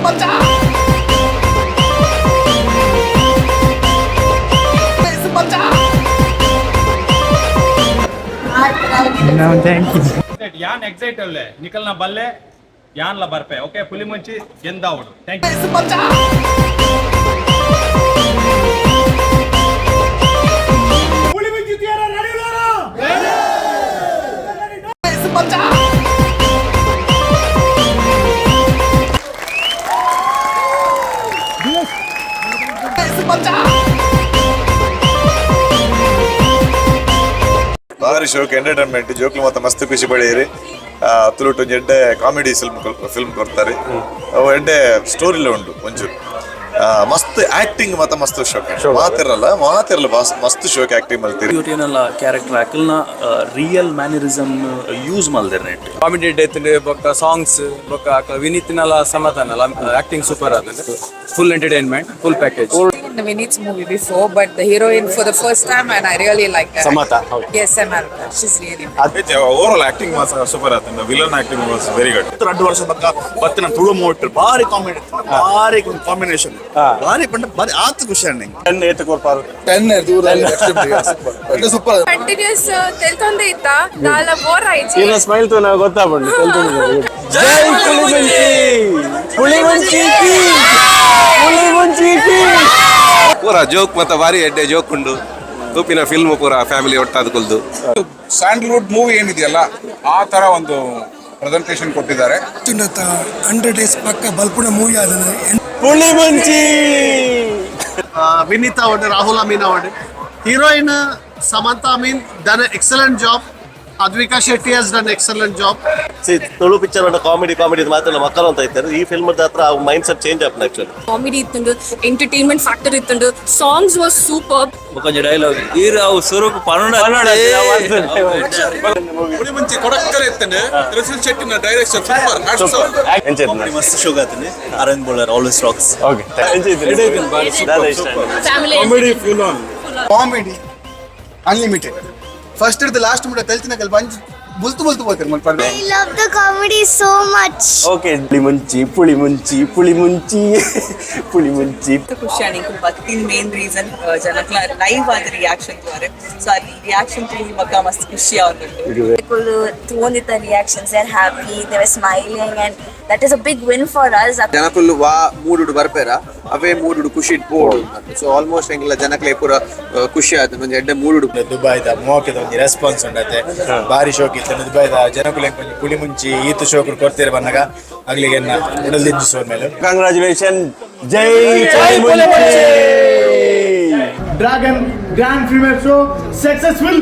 No, thank you. ಯಾನ್ excite ಅಲ್ಲೇ ನಿಕಲ್ನ ಬಲ್ಲೆ ಯಾನ್ಲ ಬರ್ಪೆ okay pulimunchi ಎಂದಾವಡು thank you pulimunchi ತೀರ ನಡಿಲಾರ ಭಾರಿ ಶೋಕ್ ಎಂಟರ್ಟೈನ್ಮೆಂಟ್ ಜೋಕ್ಲು ಮತ್ತೆ ಮಸ್ತ್ ಖುಷಿ ಪಡೆಯಿರಿ ತುಳುಟು ಎಡ್ಡೆ ಕಾಮಿಡಿ ಫಿಲ್ಮ್ ಕೊಡ್ತಾರೆ ಅವು ಎಡ್ಡೆ ಸ್ಟೋರಿಲ ಉಂಟು ಒಂಚೂರು ಮಸ್ತ್ ಆಕ್ಟಿಂಗ್ ಮತ್ತೆ ಮಸ್ತ್ ಶೋಕ್ ಮಾತಿರಲ್ಲ ಮಸ್ತ್ ಶೋಕ್ ಆಕ್ಟಿಂಗ್ ಮಾಡ್ತೀರಿ ಯೂಟಿನಲ್ಲ ಕ್ಯಾರೆಕ್ಟರ್ ಆಕಲ್ನ ರಿಯಲ್ ಮ್ಯಾನರಿಸಮ್ ಯೂಸ್ ಮಾಡ್ತಾರೆ ನೆಟ್ ಕಾಮಿಡಿ ಡೇತ್ ಬೊಕ್ಕ ಸಾಂಗ್ಸ್ ಬೊಕ್ಕ ವಿನೀತ್ನಲ್ಲ ಸಮಾಧಾನಲ್ಲ ಆಕ್ಟಿಂಗ್ ಸೂಪರ್ ಆದ full entertainment, full package. The Vineet's movie before, but the heroine for the first time, and I really like her. Samatha. Yes, Samatha. She's really nice. overall acting was super ಆತನ villain acting was very good 2 ವರ್ಷ ಬಕ್ಕ ಬತ್ತಿನ ತುಳುಮೋಟ್ರು ಭಾರಿ comedy ಭಾರಿ combination ಭಾರಿ ಪಂಡ ಭಾರಿ ಆತು ಖುಷಿ ಅನ್ನಂಗೆ 10 ಏತ ಕೊರ್ಪಾರು 10 ದೂರದಲ್ಲಿ super Continuous teltonde itta dala bore aichi. ಇನ್ನ ಸ್ಮೈಲ್ ತೋ ನಾ ಗೊತ್ತಾಗ್ಬಿಡ್ಲಿ ಜೈ ಪುಲಿಮುಂಚಿ ಪುಲಿಮುಂಚಿ ಪುಲಿಮುಂಚಿ ಪೂರ ಜೋಕ್ ಮತ್ತೆ ಭಾರಿ ಎಡ್ಡೆ ಜೋಕ್ ಉಂಡು ತೂಪಿನ ಫಿಲ್ಮ್ ಪೂರ ಫ್ಯಾಮಿಲಿ ಒಟ್ಟಾದ್ಕೊಳ್ದು ಸ್ಯಾಂಡಲ್ವುಡ್ ಮೂವಿ ಏನಿದೆಯಲ್ಲ ಆ ತರ ಒಂದು ಪ್ರೆಸೆಂಟೇಷನ್ ಕೊಟ್ಟಿದ್ದಾರೆ 100 ಡೇಸ್ ಪಕ್ಕ ಬಲ್ಪುಣ ಮೂವಿ ಆದ್ರೆ ಪುಲಿಮುಂಚಿ ವಿನೀತಾ ಅವಡೆ ರಾಹುಲ್ ಅಮೀನ್ ಅವಡೆ heroine Samantha Ameen done excellent job Advika Shetty has done excellent job. See, Tulu picture on comedy ಮಾತ್ರ ಮಕ್ಕಳು ಅಂತ ಇದ್ದಾರೆ ಈ ಫಿಲ್ಮ್ ಹತ್ರ ಮೈಂಡ್ ಸೆಟ್ ಚೇಂಜ್ ಆಗ್ತದೆ ಆಕ್ಚುಲಿ Comedy ಇತ್ತಂದು ಎಂಟರ್ಟೈನ್ಮೆಂಟ್ ಫ್ಯಾಕ್ಟರ್ ಇತ್ತಂದು ಸಾಂಗ್ಸ್ ವಾಸ್ ಸೂಪರ್ ಕೊಂಚ ಡೈಲಾಗ್ ಈರ ಅವು ಸ್ವರೂಪ ಪನ್ನಡ ಪುಲಿಮುಂಚಿ ಕೊಡಕ್ಕರೆ ಇತ್ತಂದೆ ರಸೂಲ್ ಶೆಟ್ಟಿನ ಡೈರೆಕ್ಷನ್ ಸೂಪರ್ ಮಸ್ತ್ ಶೋ ಆತನೆ Arvind always rocks okay comedy full on comedy unlimited first ಇರ್ದ ಲಾಸ್ಟ್ ಮುಟ ತೆಲ್ತಿನಕಲ್ ಬಂಜ್ ಬುಲ್ತು ಹೋಗ್ತಾರೆ ಮಲ್ಪಂಡ I love the comedy so much. Okay Pulimunchi ಖುಷಿ ಅನಿಂಕು ಬತ್ತಿನ ಮೇನ್ ರೀಸನ್ ಜನಕ್ಲ ಲೈವ್ ಆದ ರಿಯಾಕ್ಷನ್ ತೋರೆ ಸೊ ಅಲ್ಲಿ ರಿಯಾಕ್ಷನ್ ತಿ ಮಕ್ಕ ಮಸ್ತ್ ಖುಷಿ ಆಗುಂಟು People ತೋಂದಿತ reactions, they're happy, they were smiling, and that is a big win for us. ಜನಕುಲು ವಾ ಮೂಡುಡು ಬರ್ಪೇರ ಅವೇ ಮೂಡುಡು ಖುಷಿ ಇಟ್ಬೋದು ಸೊ ಆಲ್ಮೋಸ್ಟ್ ಹೆಂಗಿಲ್ಲ ಜನಕ್ಲೆ ಪೂರ ಖುಷಿ ಆಯ್ತು ಒಂದು ಎಡ್ಡೆ ಮೂಡುಡು ದುಬೈದ ಮೋಕೆದ ಒಂದು ರೆಸ್ಪಾನ್ಸ್ ಉಂಡತೆ ಭಾರಿ ಶೋಕ್ ಇತ್ತು ದುಬೈದ ಜನಕುಲೆ ಪುಲಿಮುಂಚಿ ಈತು ಶೋಕರು ಕೊಡ್ತೀರ ಬಂದಾಗ ಆಗ್ಲಿಗೆ ಉಡಲ್ದಿದ್ದು ಸೋರ್ ಮೇಲೆ ಕಂಗ್ರಾಚುಲೇಷನ್ ಜೈ dragon grand finale show successful